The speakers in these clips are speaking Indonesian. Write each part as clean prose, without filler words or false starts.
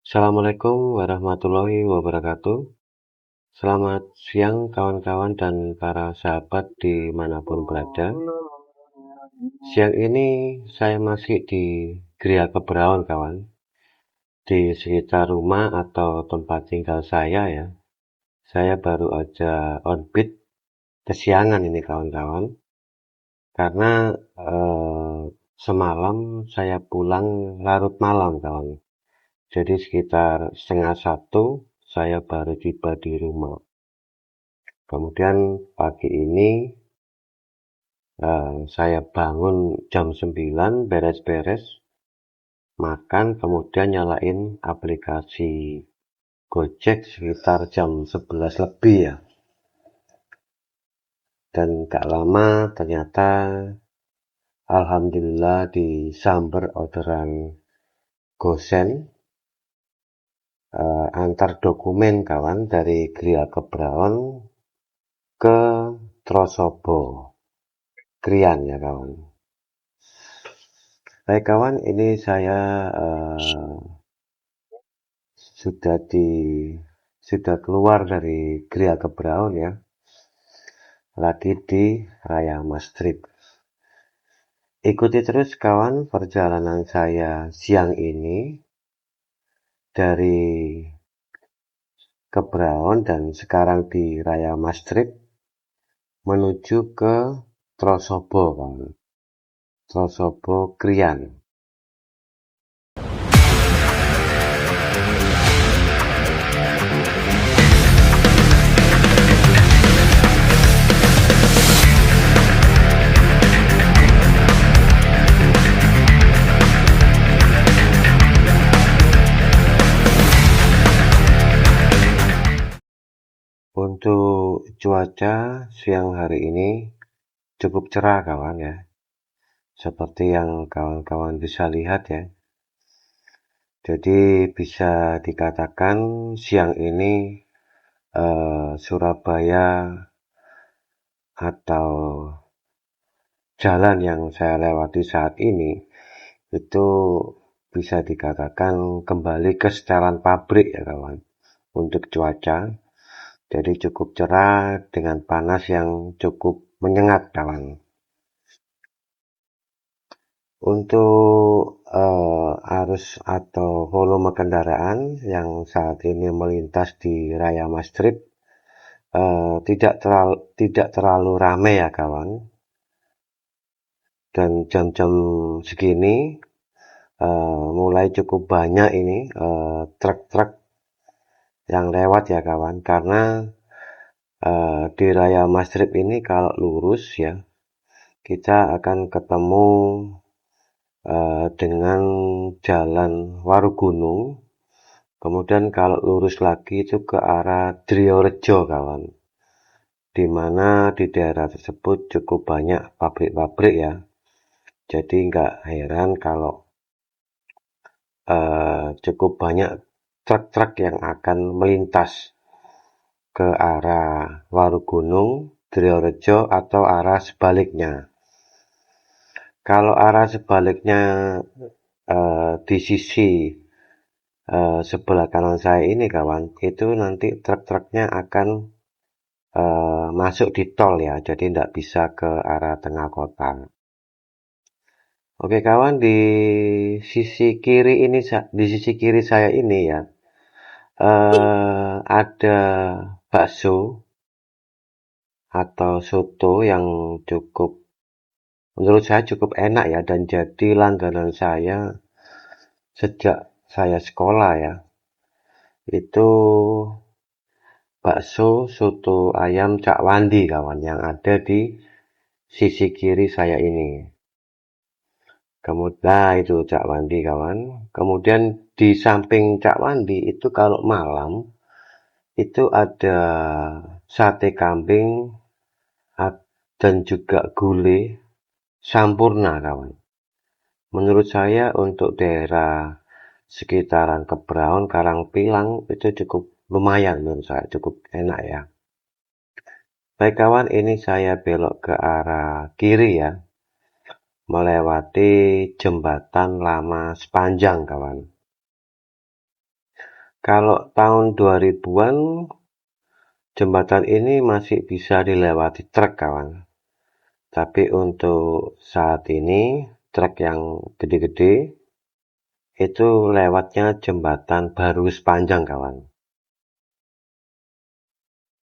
Assalamualaikum warahmatullahi wabarakatuh. Selamat siang kawan-kawan dan para sahabat dimanapun berada. Siang ini saya masih di Gria Kebraun kawan, di sekitar rumah atau tempat tinggal saya ya. Saya baru aja orbit kesiangan ini kawan-kawan, karena semalam saya pulang larut malam kawan. Jadi sekitar 12:30 saya baru tiba di rumah. Kemudian pagi ini saya bangun jam 9, beres-beres, makan, kemudian nyalain aplikasi Gojek sekitar jam 11 lebih ya. Dan gak lama ternyata alhamdulillah disamber orderan gosen antar dokumen kawan dari Gria Kebraun ke Trosobo Krian ya kawan. Baik kawan, ini saya sudah keluar dari Gria Kebraun ya, lagi di Raya Mas Trip. Ikuti terus kawan perjalanan saya siang ini dari Kebraun dan sekarang di Raya Mas Trip menuju ke Trosobo kawan. Trosobo Krian. Untuk cuaca siang hari ini cukup cerah kawan ya, seperti yang kawan-kawan bisa lihat ya. Jadi bisa dikatakan siang ini Surabaya atau jalan yang saya lewati saat ini itu bisa dikatakan kembali ke setelan pabrik ya kawan. Untuk cuaca jadi cukup cerah dengan panas yang cukup menyengat kawan. Untuk arus atau volume kendaraan yang saat ini melintas di Raya Mas Trip tidak terlalu ramai ya kawan. Dan jam-jam segini mulai cukup banyak ini truk-truk yang lewat ya kawan, karena di Raya Mas Trip ini kalau lurus ya kita akan ketemu dengan jalan Warugunung. Kemudian kalau lurus lagi itu ke arah Driorejo kawan, di mana di daerah tersebut cukup banyak pabrik-pabrik ya. Jadi nggak heran kalau cukup banyak truk-truk yang akan melintas ke arah Warugunung, Driorejo atau arah sebaliknya. Kalau arah sebaliknya di sisi sebelah kanan saya ini kawan, itu nanti truk-truknya akan masuk di tol ya, jadi tidak bisa ke arah tengah kota. Oke kawan, di sisi kiri saya ini ya ada bakso atau soto yang menurut saya cukup enak ya, dan jadi langganan saya sejak saya sekolah ya. Itu bakso soto ayam Cak Wandi kawan, yang ada di sisi kiri saya ini. Kemudian itu Cak Wandi kawan. Kemudian di samping Cak Wandi itu kalau malam itu ada sate kambing dan juga gulai Sampurna kawan. Menurut saya untuk daerah sekitaran Kebraun, Karangpilang itu cukup lumayan, menurut saya cukup enak ya. Baik kawan, ini saya belok ke arah kiri ya, melewati jembatan lama Sepanjang kawan. Kalau tahun 2000-an, jembatan ini masih bisa dilewati truk, kawan. Tapi untuk saat ini, truk yang gede-gede, itu lewatnya jembatan baru sepanjang, kawan.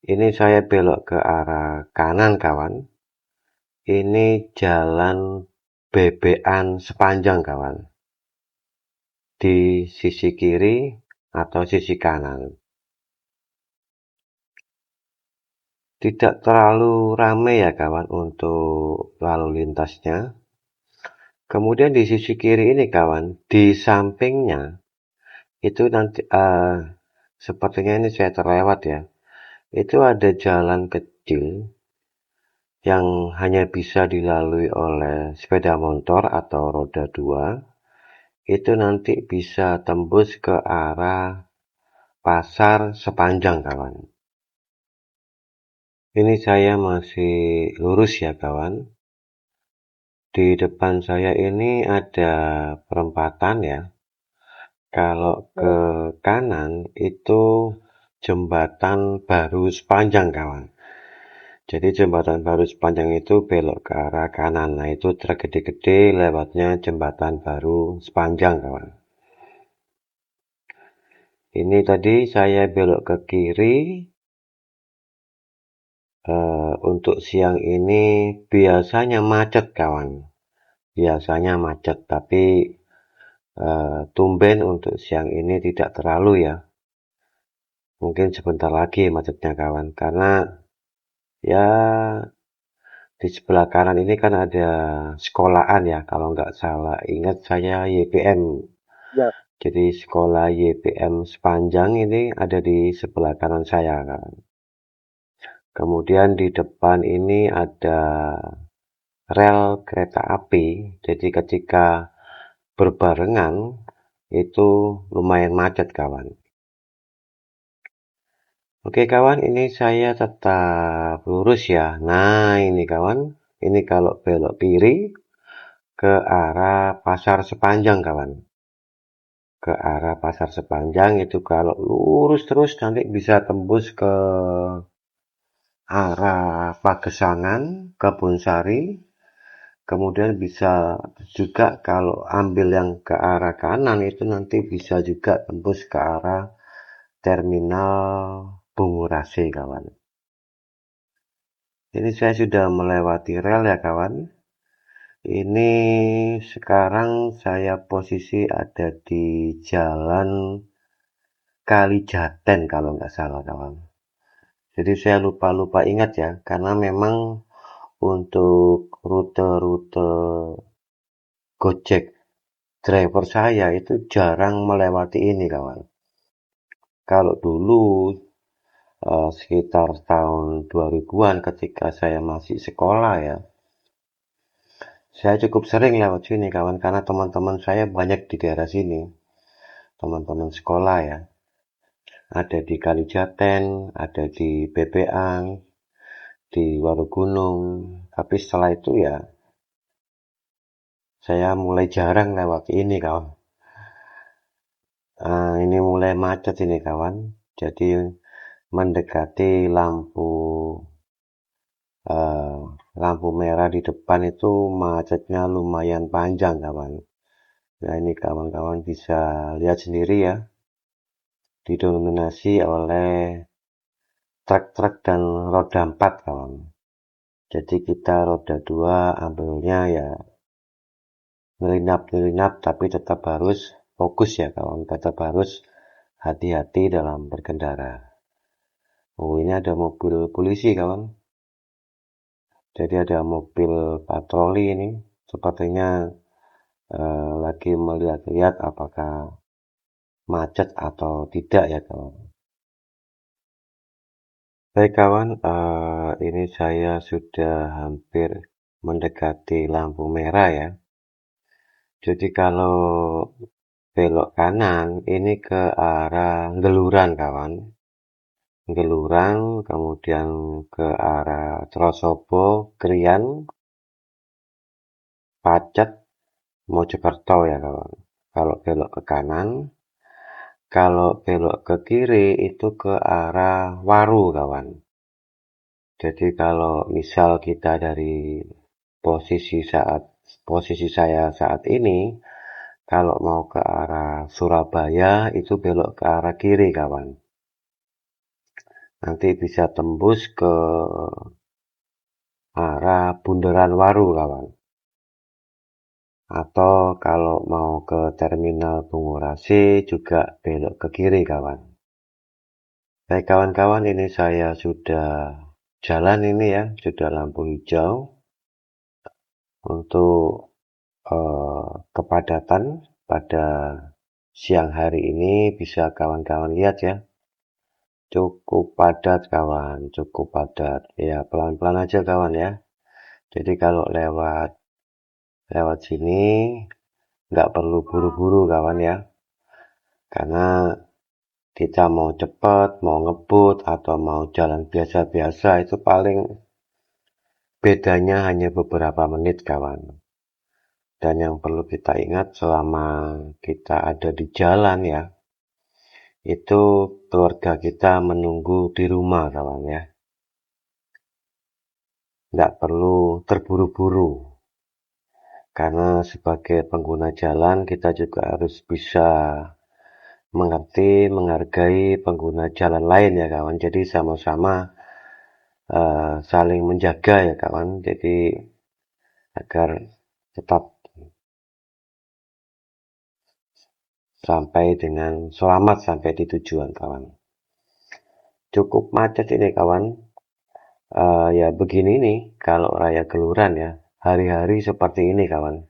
Ini saya belok ke arah kanan, kawan. Ini jalan bebekan sepanjang, kawan. Di sisi kiri atau sisi kanan. Tidak terlalu ramai ya, kawan, untuk lalu lintasnya. Kemudian di sisi kiri ini, kawan, di sampingnya itu nanti sepertinya ini saya terlewat ya. Itu ada jalan kecil yang hanya bisa dilalui oleh sepeda motor atau roda 2. Itu nanti bisa tembus ke arah pasar sepanjang, kawan. Ini saya masih lurus ya, kawan. Di depan saya ini ada perempatan ya. Kalau ke kanan itu jembatan baru sepanjang, kawan. Jadi jembatan baru sepanjang itu belok ke arah kanan. Nah, itu truk gede-gede lewatnya jembatan baru sepanjang, kawan. Ini tadi saya belok ke kiri. Untuk siang ini biasanya macet, kawan. Biasanya macet, tapi tumben untuk siang ini tidak terlalu ya. Mungkin sebentar lagi macetnya, kawan. Karena ya di sebelah kanan ini kan ada sekolahan ya, kalau nggak salah ingat saya YPM. Ya, Jadi sekolah YPM sepanjang ini ada di sebelah kanan saya, kan. Kemudian di depan ini ada rel kereta api. Jadi ketika berbarengan itu lumayan macet, kawan. Oke, kawan, ini saya tetap lurus ya. Nah, ini, kawan, ini kalau belok kiri ke arah pasar sepanjang, kawan. Ke arah pasar sepanjang itu kalau lurus terus nanti bisa tembus ke arah Pagesangan, Kebonsari. Kemudian bisa juga kalau ambil yang ke arah kanan itu nanti bisa juga tembus ke arah terminal Bungurasi, kawan. Ini saya sudah melewati rel ya, kawan. Ini sekarang saya posisi ada di jalan Kalijaten kalau nggak salah, kawan. Jadi saya lupa ingat ya, karena memang untuk rute-rute Gojek driver saya itu jarang melewati ini, kawan. Kalau dulu sekitar tahun 2000-an ketika saya masih sekolah ya, saya cukup sering lewat sini, kawan, karena teman-teman saya banyak di daerah sini. Teman-teman sekolah ya. Ada di Kalijaten, ada di Bebeang, di Warugunung. Tapi setelah itu ya, saya mulai jarang lewat ini, kawan. Ini mulai macet ini, kawan. Jadi mendekati eh, lampu merah di depan itu macetnya lumayan panjang, kawan. Nah, ini kawan-kawan bisa lihat sendiri ya, didominasi oleh truk-truk dan roda 4, kawan. Jadi kita roda 2 ambilnya ya nyelinap-nyelinap, tapi tetap harus fokus ya, kawan. Tetap harus hati-hati dalam berkendara. Oh, ini ada mobil polisi, kawan. Jadi ada mobil patroli ini. Sepertinya lagi melihat-lihat apakah macet atau tidak ya, kawan. Baik, kawan, ini saya sudah hampir mendekati lampu merah ya. Jadi kalau belok kanan ini ke arah Geluran, kawan. Geluran, kemudian ke arah Trosobo, Krian, Pacet, Mojokerto ya, kawan. Kalau belok ke kanan, Kalau belok ke kiri itu ke arah Waru, kawan. Jadi kalau misal kita dari posisi saya saat ini, kalau mau ke arah Surabaya itu belok ke arah kiri, kawan. Nanti bisa tembus ke arah Bundaran Waru, kawan. Atau kalau mau ke Terminal Bungurasi juga belok ke kiri, kawan. Baik kawan-kawan, ini saya sudah jalan ini ya, sudah lampu hijau untuk kepadatan pada siang hari ini. Bisa kawan-kawan lihat ya, cukup padat kawan, cukup padat. Ya pelan-pelan aja kawan ya. Jadi kalau lewat sini nggak perlu buru-buru kawan ya, karena kita mau cepat, mau ngebut, atau mau jalan biasa-biasa itu paling bedanya hanya beberapa menit kawan. Dan yang perlu kita ingat selama kita ada di jalan ya, itu keluarga kita menunggu di rumah kawan ya. Nggak perlu terburu-buru. Karena sebagai pengguna jalan kita juga harus bisa mengerti, menghargai pengguna jalan lain ya kawan. Jadi sama-sama saling menjaga ya kawan. Jadi agar tetap sampai dengan selamat sampai di tujuan kawan. Cukup macet ini kawan. Ya begini nih kalau Raya Geluran ya. Hari-hari seperti ini kawan.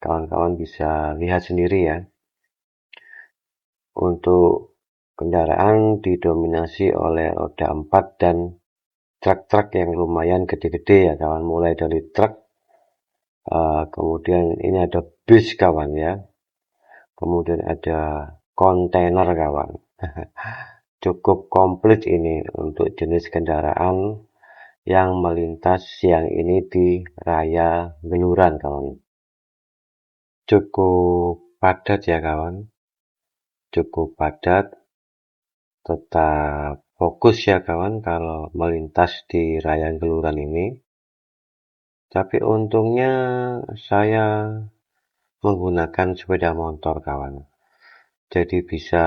Kawan-kawan bisa lihat sendiri ya. Untuk kendaraan didominasi oleh roda 4 dan truk-truk yang lumayan gede-gede ya kawan. Mulai dari truk, kemudian ini ada bus kawan ya. Kemudian ada kontainer kawan. Cukup komplit ini untuk jenis kendaraan yang melintas siang ini di Raya Geluran kawan. Cukup padat ya kawan. Cukup padat. Tetap fokus ya kawan kalau melintas di Raya Geluran ini. Tapi untungnya saya menggunakan sepeda motor kawan. Jadi bisa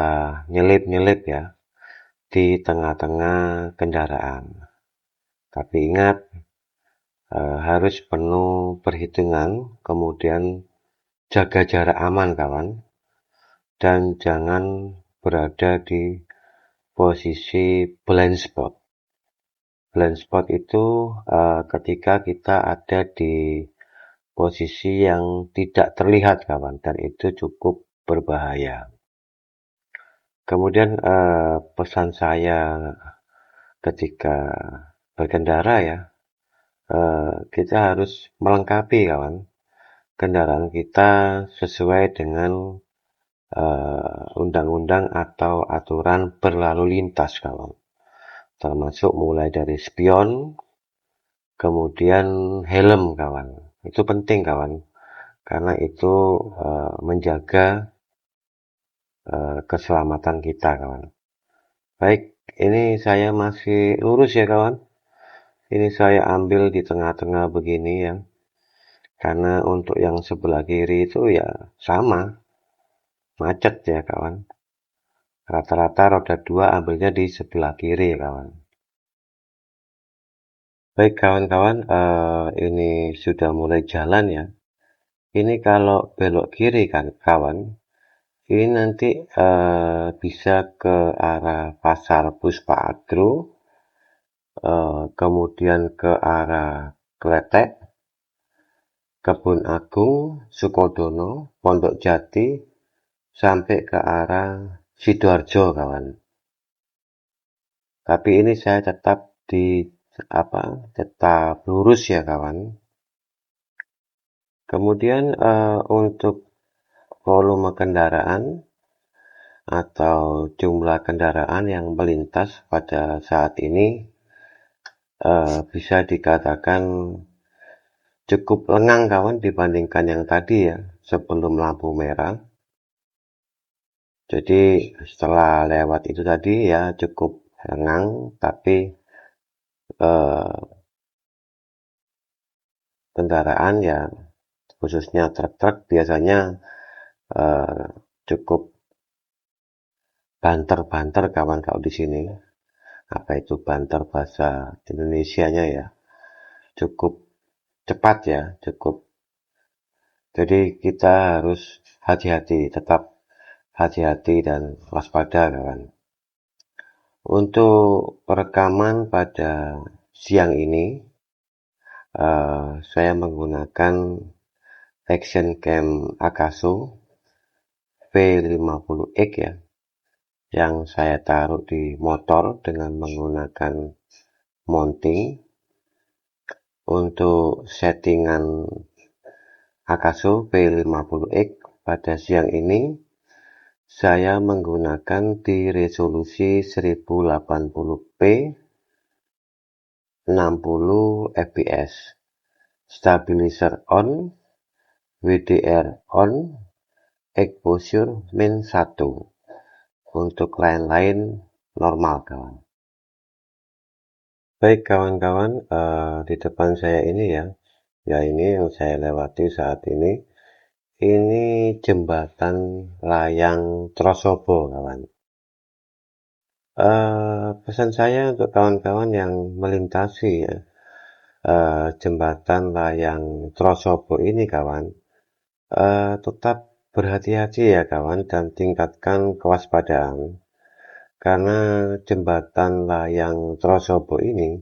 nyelip-nyelip ya di tengah-tengah kendaraan. Tapi ingat harus penuh perhitungan, kemudian jaga jarak aman kawan, dan jangan berada di posisi blind spot. Blind spot itu ketika kita ada di posisi yang tidak terlihat kawan, dan itu cukup berbahaya. Kemudian pesan saya ketika berkendara ya, kita harus melengkapi kawan kendaraan kita sesuai dengan undang-undang atau aturan berlalu lintas kawan, termasuk mulai dari spion, kemudian helm kawan. Itu penting kawan, karena itu menjaga keselamatan kita kawan. Baik, ini saya masih lurus ya kawan. Ini saya ambil di tengah-tengah begini ya. Karena untuk yang sebelah kiri itu ya sama, macet ya kawan. Rata-rata roda 2 ambilnya di sebelah kiri ya kawan. Baik kawan-kawan, ini sudah mulai jalan ya. Ini kalau belok kiri kan kawan, ini nanti bisa ke arah Pasar Puspa Agro, kemudian ke arah Kletek, Kebun Agung, Sukodono, Pondok Jati, sampai ke arah Sidoarjo kawan. Tapi ini saya tetap tetap lurus ya kawan. Kemudian untuk volume kendaraan atau jumlah kendaraan yang melintas pada saat ini bisa dikatakan cukup lengang kawan dibandingkan yang tadi ya sebelum lampu merah. Jadi setelah lewat itu tadi ya cukup lengang, tapi eh, kendaraan ya khususnya truk-truk biasanya eh, cukup banter-banter kawan kalau di sini. Apa itu banter bahasa Indonesianya ya? Cukup cepat ya, cukup. Jadi kita harus hati-hati, tetap hati-hati dan waspada kawan. Untuk rekaman pada siang ini, saya menggunakan Action Cam Akaso V50X ya, yang saya taruh di motor dengan menggunakan mounting. Untuk settingan Akaso V50X pada siang ini, saya menggunakan di resolusi 1080p 60 fps, stabilizer on, WDR on, exposure min 1. Untuk lain-lain normal kawan. Baik kawan-kawan, di depan saya ini ya ini yang saya lewati saat ini. Ini jembatan layang Trosobo kawan. Pesan saya untuk kawan-kawan yang melintasi jembatan layang Trosobo ini kawan, tetap berhati-hati ya kawan dan tingkatkan kewaspadaan. Karena jembatan layang Trosobo ini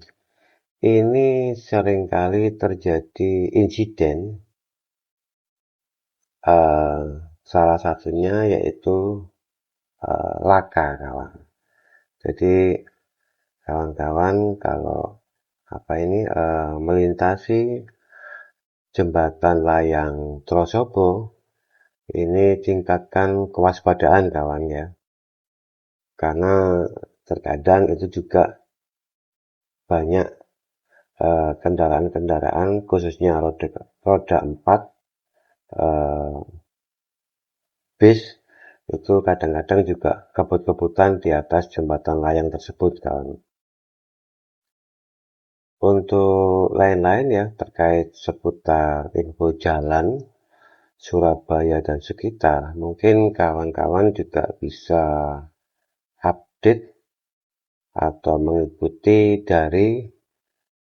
seringkali terjadi insiden, salah satunya yaitu laka kawan. Jadi kawan-kawan kalau melintasi jembatan layang Trosobo ini tingkatkan kewaspadaan kawan ya. Karena terkadang itu juga banyak kendaraan-kendaraan khususnya roda 4 bis itu kadang-kadang juga kebut-kebutan di atas jembatan layang tersebut kawan. Untuk lain-lain ya terkait seputar info jalan Surabaya dan sekitar, mungkin kawan-kawan juga bisa update atau mengikuti dari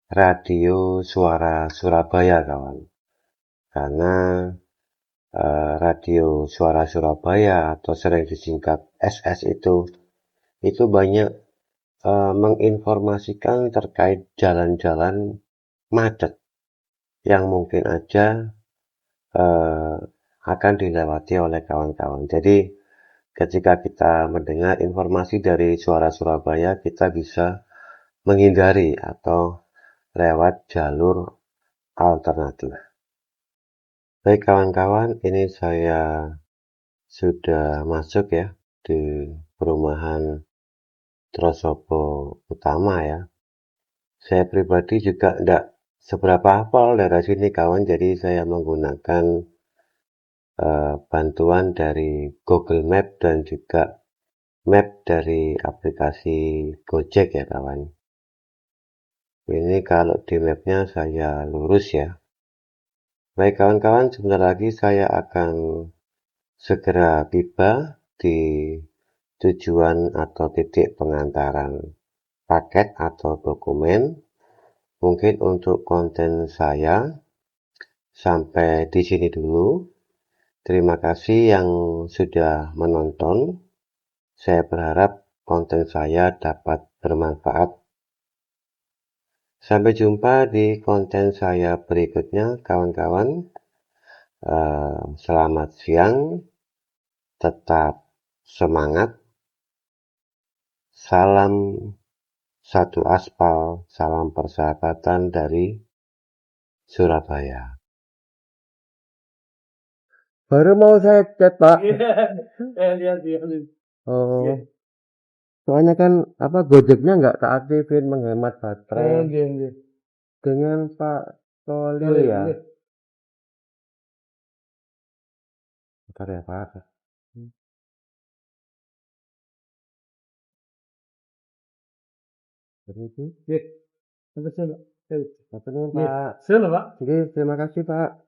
Radio Suara Surabaya kawan. Karena Radio Suara Surabaya atau sering disingkat SS itu banyak menginformasikan terkait jalan-jalan macet yang mungkin aja akan dilewati oleh kawan-kawan. Jadi ketika kita mendengar informasi dari Suara Surabaya, kita bisa menghindari atau lewat jalur alternatif. Baik kawan-kawan, ini saya sudah masuk ya di perumahan Trosobo Utama ya. Saya pribadi juga tidak seberapa hafal daerah sini kawan, jadi saya menggunakan bantuan dari Google Map dan juga map dari aplikasi Gojek ya kawan. Ini kalau di mapnya saya lurus ya. Baik kawan-kawan, sebentar lagi saya akan segera tiba di tujuan atau titik pengantaran paket atau dokumen. Mungkin untuk konten saya sampai di sini dulu. Terima kasih yang sudah menonton. Saya berharap konten saya dapat bermanfaat. Sampai jumpa di konten saya berikutnya, kawan-kawan. Selamat siang, tetap semangat. Salam satu aspal, salam persahabatan dari Surabaya. Baru mau saya chat, Pak. Lihat. Oh, soalnya kan Gojeknya nggak tak aktifin menghemat baterai. Dengan Pak Tolil ya. Bentar ya Pak. Permisi. Nggih. Sampai Pak. Matur nuwun, Nggih. Pak. Suwun lho, Pak. Nggih, terima kasih, Pak.